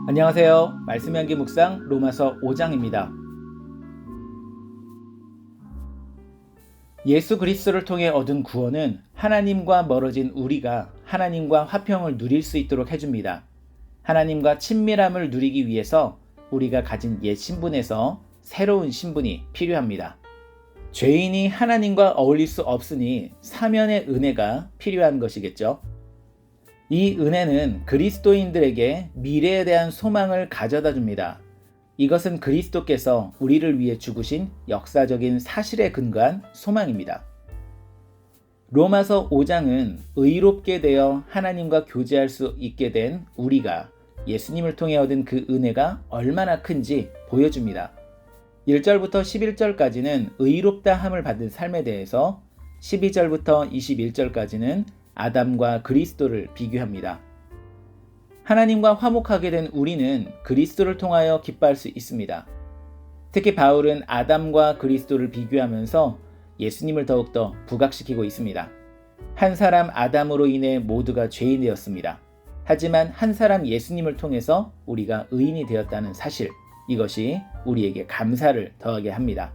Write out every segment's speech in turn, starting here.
안녕하세요. 말씀 향기 묵상 로마서 5장입니다. 예수 그리스도를 통해 얻은 구원은 하나님과 멀어진 우리가 하나님과 화평을 누릴 수 있도록 해줍니다. 하나님과 친밀함을 누리기 위해서 우리가 가진 옛 신분에서 새로운 신분이 필요합니다. 죄인이 하나님과 어울릴 수 없으니 사면의 은혜가 필요한 것이겠죠. 이 은혜는 그리스도인들에게 미래에 대한 소망을 가져다 줍니다. 이것은 그리스도께서 우리를 위해 죽으신 역사적인 사실에 근거한 소망입니다. 로마서 5장은 의롭게 되어 하나님과 교제할 수 있게 된 우리가 예수님을 통해 얻은 그 은혜가 얼마나 큰지 보여줍니다. 1절부터 11절까지는 의롭다 함을 받은 삶에 대해서, 12절부터 21절까지는 아담과 그리스도를 비교합니다. 하나님과 화목하게 된 우리는 그리스도를 통하여 기뻐할 수 있습니다. 특히 바울은 아담과 그리스도를 비교하면서 예수님을 더욱더 부각시키고 있습니다. 한 사람 아담으로 인해 모두가 죄인이 되었습니다. 하지만 한 사람 예수님을 통해서 우리가 의인이 되었다는 사실, 이것이 우리에게 감사를 더하게 합니다.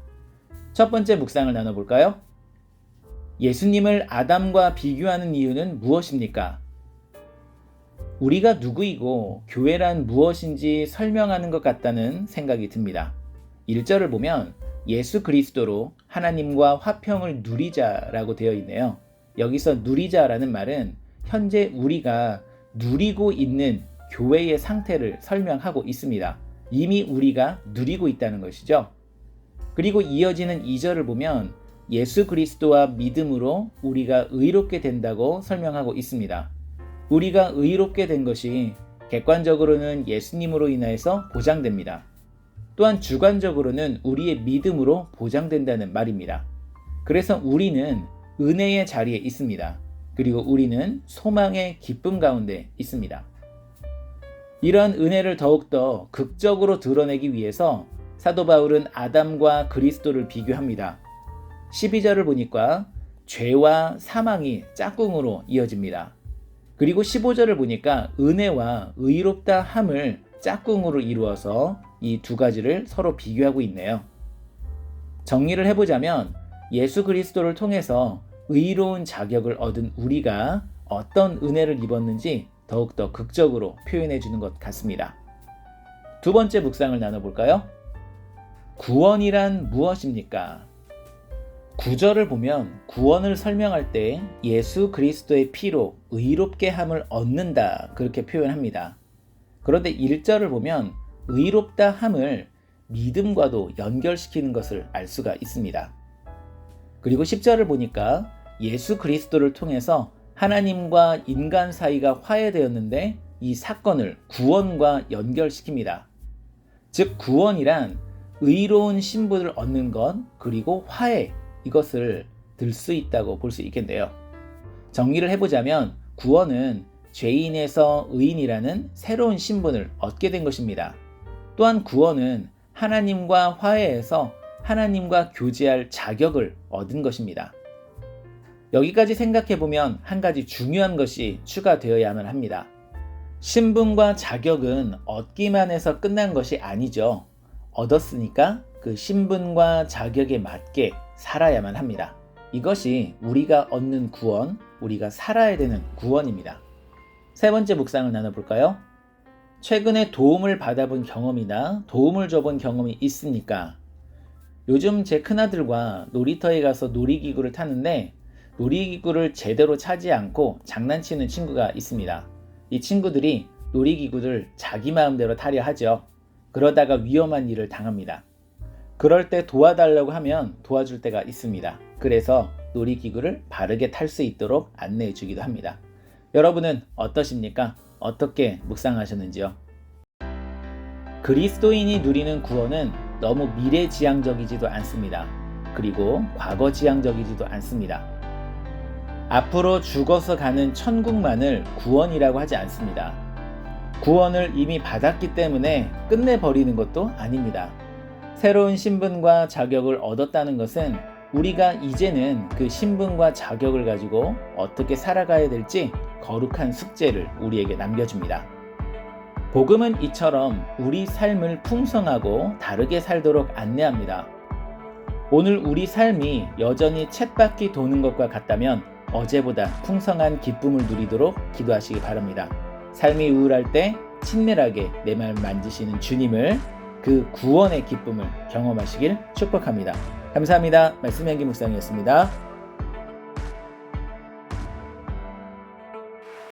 첫 번째 묵상을 나눠볼까요? 예수님을 아담과 비교하는 이유는 무엇입니까? 우리가 누구이고 교회란 무엇인지 설명하는 것 같다는 생각이 듭니다. 1절을 보면 예수 그리스도로 하나님과 화평을 누리자라고 되어 있네요. 여기서 누리자라는 말은 현재 우리가 누리고 있는 교회의 상태를 설명하고 있습니다. 이미 우리가 누리고 있다는 것이죠. 그리고 이어지는 2절을 보면 예수 그리스도와 믿음으로 우리가 의롭게 된다고 설명하고 있습니다. 우리가 의롭게 된 것이 객관적으로는 예수님으로 인하여서 보장됩니다. 또한 주관적으로는 우리의 믿음으로 보장된다는 말입니다. 그래서 우리는 은혜의 자리에 있습니다. 그리고 우리는 소망의 기쁨 가운데 있습니다. 이러한 은혜를 더욱더 극적으로 드러내기 위해서 사도 바울은 아담과 그리스도를 비교합니다. 12절을 보니까 죄와 사망이 짝꿍으로 이어집니다. 그리고 15절을 보니까 은혜와 의롭다 함을 짝꿍으로 이루어서 이 두 가지를 서로 비교하고 있네요. 정리를 해보자면 예수 그리스도를 통해서 의로운 자격을 얻은 우리가 어떤 은혜를 입었는지 더욱더 극적으로 표현해 주는 것 같습니다. 두 번째 묵상을 나눠볼까요? 구원이란 무엇입니까? 9절을 보면 구원을 설명할 때 예수 그리스도의 피로 의롭게 함을 얻는다, 그렇게 표현합니다. 그런데 1절을 보면 의롭다 함을 믿음과도 연결시키는 것을 알 수가 있습니다. 그리고 10절을 보니까 예수 그리스도를 통해서 하나님과 인간 사이가 화해되었는데 이 사건을 구원과 연결시킵니다. 즉 구원이란 의로운 신분을 얻는 것, 그리고 화해, 이것을 들 수 있다고 볼 수 있겠네요. 정리를 해보자면 구원은 죄인에서 의인이라는 새로운 신분을 얻게 된 것입니다. 또한 구원은 하나님과 화해해서 하나님과 교제할 자격을 얻은 것입니다. 여기까지 생각해보면 한 가지 중요한 것이 추가되어야만 합니다. 신분과 자격은 얻기만 해서 끝난 것이 아니죠. 얻었으니까 그 신분과 자격에 맞게 살아야만 합니다. 이것이 우리가 얻는 구원, 우리가 살아야 되는 구원입니다. 세 번째 묵상을 나눠볼까요? 최근에 도움을 받아본 경험이나 도움을 줘본 경험이 있습니까? 요즘 제 큰아들과 놀이터에 가서 놀이기구를 타는데 놀이기구를 제대로 차지 않고 장난치는 친구가 있습니다. 이 친구들이 놀이기구를 자기 마음대로 타려 하죠. 그러다가 위험한 일을 당합니다. 그럴 때 도와달라고 하면 도와줄 때가 있습니다. 그래서 놀이기구를 바르게 탈 수 있도록 안내해 주기도 합니다. 여러분은 어떠십니까? 어떻게 묵상하셨는지요? 그리스도인이 누리는 구원은 너무 미래지향적이지도 않습니다. 그리고 과거지향적이지도 않습니다. 앞으로 죽어서 가는 천국만을 구원이라고 하지 않습니다. 구원을 이미 받았기 때문에 끝내버리는 것도 아닙니다. 새로운 신분과 자격을 얻었다는 것은 우리가 이제는 그 신분과 자격을 가지고 어떻게 살아가야 될지 거룩한 숙제를 우리에게 남겨줍니다. 복음은 이처럼 우리 삶을 풍성하고 다르게 살도록 안내합니다. 오늘 우리 삶이 여전히 쳇바퀴 도는 것과 같다면 어제보다 풍성한 기쁨을 누리도록 기도하시기 바랍니다. 삶이 우울할 때 친밀하게 내 마음 만지시는 주님을, 그 구원의 기쁨을 경험하시길 축복합니다. 감사합니다. 말씀 연기 묵상이었습니다.